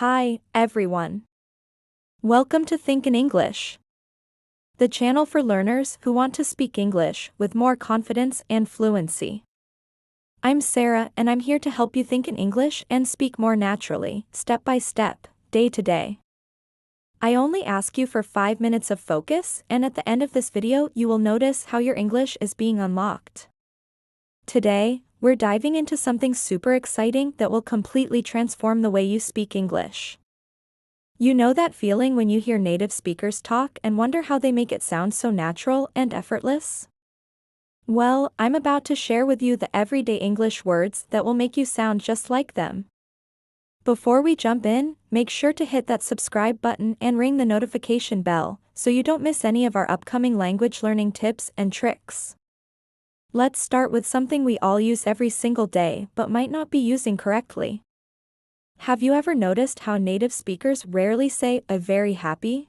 Hi, everyone. Welcome to Think in English, the channel for learners who want to speak English with more confidence and fluency. I'm Sarah, and I'm here to help you think in English and speak more naturally, step by step, day to day. I only ask you for 5 minutes of focus, and at the end of this video, you will notice how your English is being unlocked. Today, we're diving into something super exciting that will completely transform the way you speak English. You know that feeling when you hear native speakers talk and wonder how they make it sound so natural and effortless? Well, I'm about to share with you the everyday English words that will make you sound just like them. Before we jump in, make sure to hit that subscribe button and ring the notification bell so you don't miss any of our upcoming language learning tips and tricks. Let's start with something we all use every single day but might not be using correctly. Have you ever noticed how native speakers rarely say "I'm very happy"?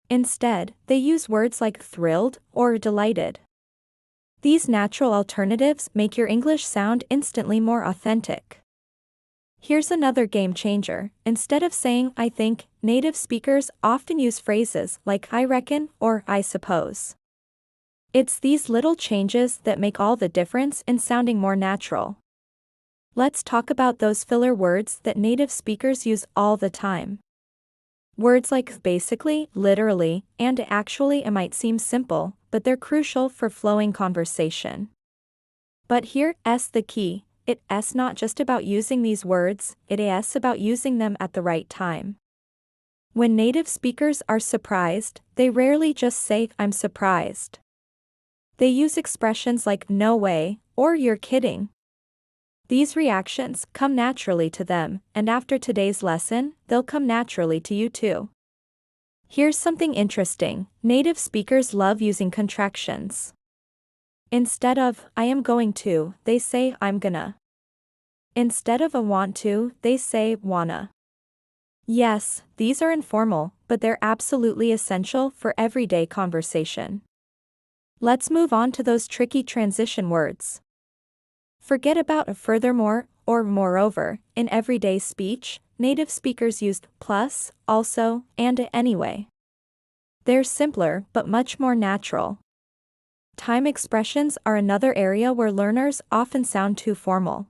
Instead, they use words like thrilled or delighted. These natural alternatives make your English sound instantly more authentic. Here's another game changer. Instead of saying "I think," native speakers often use phrases like "I reckon" or "I suppose." It's these little changes that make all the difference in sounding more natural. Let's talk about those filler words that native speakers use all the time. Words like basically, literally, and actually might seem simple, but they're crucial for flowing conversation. But here's the key. It's not just about using these words, it's about using them at the right time. When native speakers are surprised, they rarely just say "I'm surprised." They use expressions like "no way" or "you're kidding." These reactions come naturally to them, and after today's lesson, they'll come naturally to you too. Here's something interesting. Native speakers love using contractions. Instead of "I am going to," they say "I'm gonna." Instead of "I want to," they say "wanna." Yes, these are informal, but they're absolutely essential for everyday conversation. Let's move on to those tricky transition words. Forget about a "furthermore" or "moreover." In everyday speech, native speakers used plus, also, and anyway. They're simpler but much more natural. Time expressions are another area where learners often sound too formal.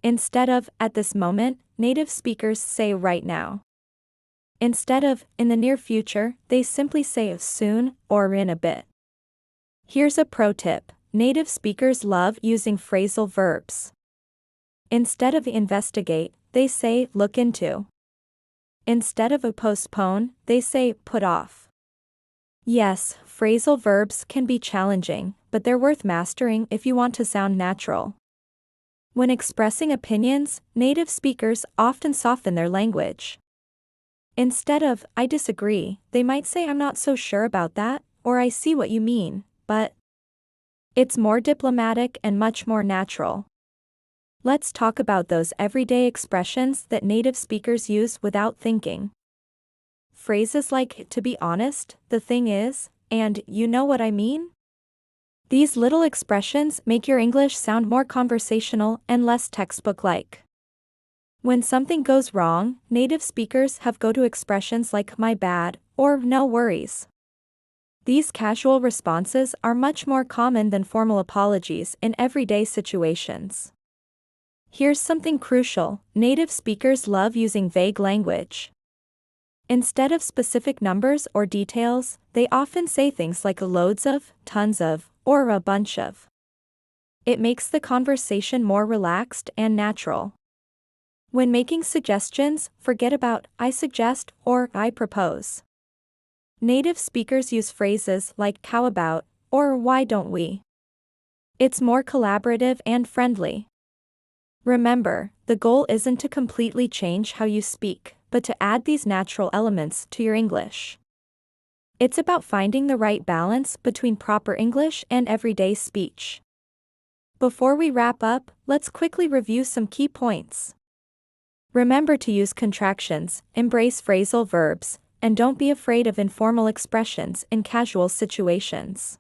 Instead of "at this moment," native speakers say "right now." Instead of "in the near future," they simply say "soon" or "in a bit." Here's a pro tip. Native speakers love using phrasal verbs. Instead of investigate, they say look into. Instead of a postpone, they say put off. Yes, phrasal verbs can be challenging, but they're worth mastering if you want to sound natural. When expressing opinions, native speakers often soften their language. Instead of "I disagree," they might say "I'm not so sure about that," or "I see what you mean, but." It's more diplomatic and much more natural. Let's talk about those everyday expressions that native speakers use without thinking. Phrases like "to be honest," "the thing is," and "you know what I mean?" These little expressions make your English sound more conversational and less textbook-like. When something goes wrong, native speakers have go-to expressions like "my bad" or "no worries." These casual responses are much more common than formal apologies in everyday situations. Here's something crucial. Native speakers love using vague language. Instead of specific numbers or details, they often say things like loads of, tons of, or a bunch of. It makes the conversation more relaxed and natural. When making suggestions, forget about "I suggest" or "I propose." Native speakers use phrases like "how about" or "why don't we?" It's more collaborative and friendly. Remember, the goal isn't to completely change how you speak, but to add these natural elements to your English. It's about finding the right balance between proper English and everyday speech. Before we wrap up, let's quickly review some key points. Remember to use contractions, embrace phrasal verbs, and don't be afraid of informal expressions in casual situations.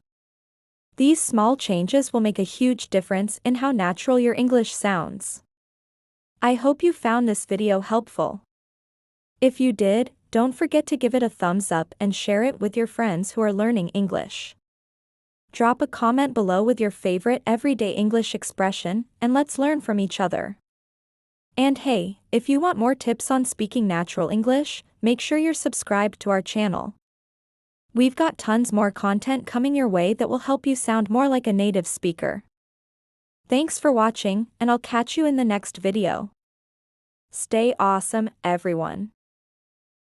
These small changes will make a huge difference in how natural your English sounds. I hope you found this video helpful. If you did, don't forget to give it a thumbs up and share it with your friends who are learning English. Drop a comment below with your favorite everyday English expression, and let's learn from each other. And hey, if you want more tips on speaking natural English, make sure you're subscribed to our channel. We've got tons more content coming your way that will help you sound more like a native speaker. Thanks for watching, and I'll catch you in the next video. Stay awesome, everyone.